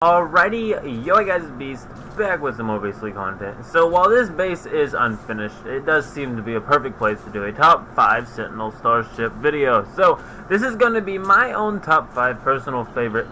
Alrighty, yo guys, Beast, back with some more basically content. So while this base is unfinished, it does seem to be a perfect place to do a top 5 Sentinel Starship video. So this is going to be my own top 5 personal favorite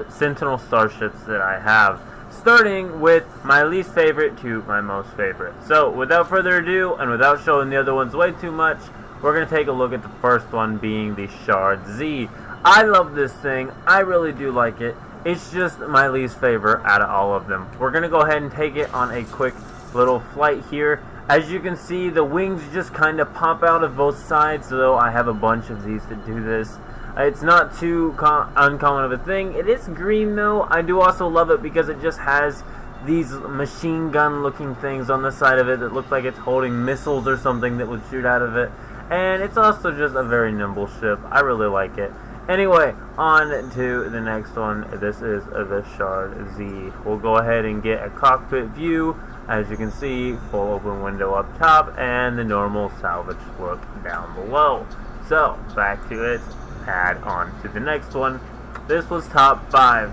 Sentinel Starships that I have, starting with my least favorite to my most favorite. So without further ado, and without showing the other ones way too much, we're going to take a look at the first one, being the Shard Z. I love this thing, I really do like it. It's just my least favorite out of all of them. We're going to go ahead and take it on a quick little flight here. As you can see, the wings just kind of pop out of both sides, though I have a bunch of these to do this. It's not too uncommon of a thing. It is green, though. I do also love it because it just has these machine gun looking things on the side of it that look like it's holding missiles or something that would shoot out of it. And it's also just a very nimble ship. I really like it. Anyway, on to the next one. This is the Shard Z. We'll go ahead and get a cockpit view. As you can see, full open window up top and the normal salvage look down below. So, back to it. Add on to the next one. This was top 5.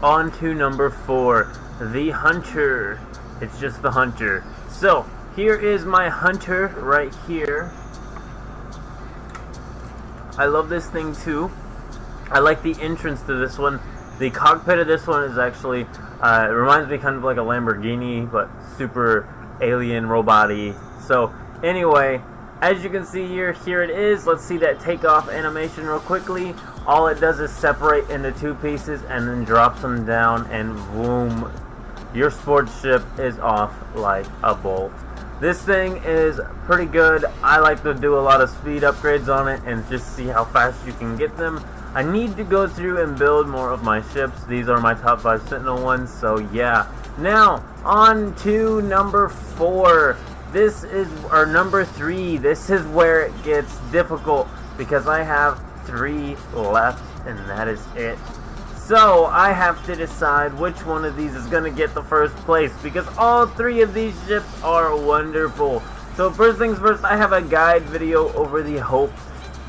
On to number 4, the Hunter. It's just the Hunter. So, here is my Hunter right here. I love this thing too. I like the entrance to this one. The cockpit of this one is actually, it reminds me kind of like a Lamborghini, but super alien robot-y. So anyway, as you can see here it is. Let's see that takeoff animation real quickly. All it does is separate into 2 pieces and then drops them down, and boom, your sports ship is off like a bolt. This thing is pretty good. I like to do a lot of speed upgrades on it and just see how fast you can get them. I need to go through and build more of my ships. These are my top 5 Sentinel ones, so yeah. Now, on to number 4. Number 3. This is where it gets difficult because I have 3 left and that is it. So, I have to decide which one of these is going to get the first place, because all 3 of these ships are wonderful. So, first things first, I have a guide video over the Hope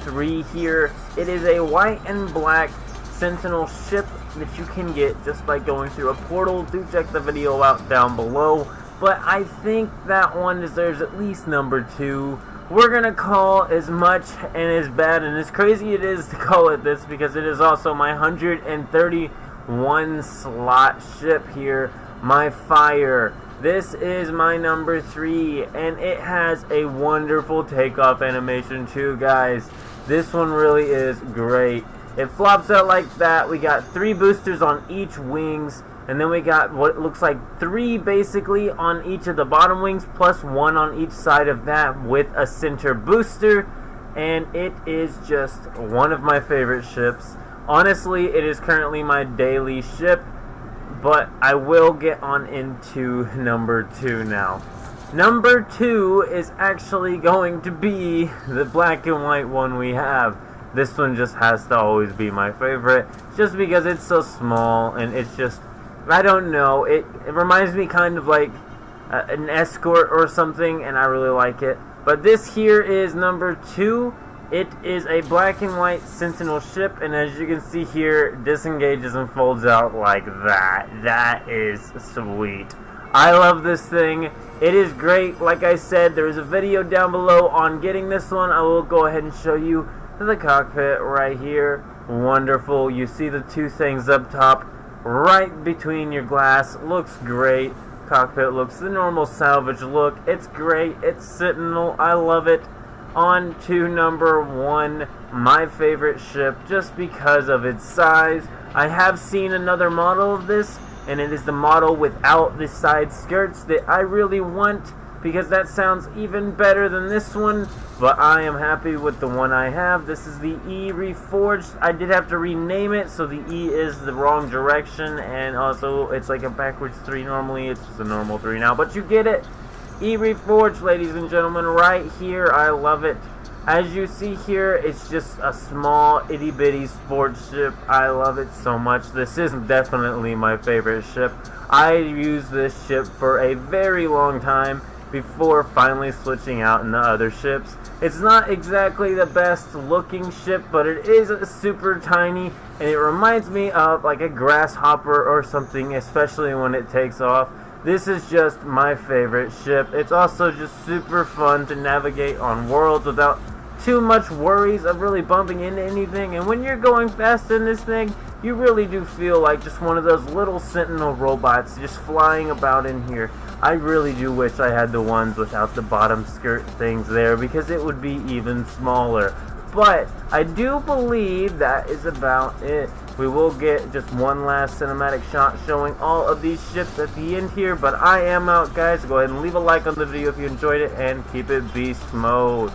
3 here. It is a white and black Sentinel ship that you can get just by going through a portal. Do check the video out down below. But I think that one deserves at least number 2. We're gonna call as much and as bad and as crazy it is to call it this, because it is also my 131 slot ship here, my Fire. This is my number 3, and it has a wonderful takeoff animation too, guys. This one really is great. It flops out like that. We got 3 boosters on each wings, and then we got what looks like 3 basically on each of the bottom wings, plus 1 on each side of that with a center booster. And it is just one of my favorite ships. Honestly, it is currently my daily ship, but I will get on into number 2 now. Number 2 is actually going to be the black and white one we have. This one just has to always be my favorite, just because it's so small and it's just, I don't know, it reminds me kind of like an escort or something, and I really like it. But this here is number 2. It is a black and white Sentinel ship, and as you can see here, it disengages and folds out like that. That is sweet. I love this thing. It is great. Like I said, there is a video down below on getting this one. I will go ahead and show you the cockpit right here. Wonderful. You see the 2 things up top right between your glass. Looks great. Cockpit looks the normal salvage look. It's great. It's Sentinel. I love it. On to number 1, my favorite ship, just because of its size. I have seen another model of this, and it is the model without the side skirts that I really want, because that sounds even better than this one. But I am happy with the one I have. This is the E Reforged. I did have to rename it, so the E is the wrong direction, and also it's like a backwards 3 normally. It's just a normal 3 now, but you get it. E Reforged, ladies and gentlemen, right here. I love it. As you see here, it's just a small itty bitty sports ship. I love it so much. This is definitely my favorite ship. I used this ship for a very long time before finally switching out into other ships. It's not exactly the best looking ship, but it is super tiny, and it reminds me of like a grasshopper or something, especially when it takes off. This is just my favorite ship. It's also just super fun to navigate on worlds without too much worries of really bumping into anything, and when you're going fast in this thing, you really do feel like just one of those little Sentinel robots just flying about in here. I really do wish I had the ones without the bottom skirt things there, because it would be even smaller. But I do believe that is about it. We will get just one last cinematic shot showing all of these ships at the end here, but I am out, guys. Go ahead and leave a like on the video if you enjoyed it, and keep it beast mode.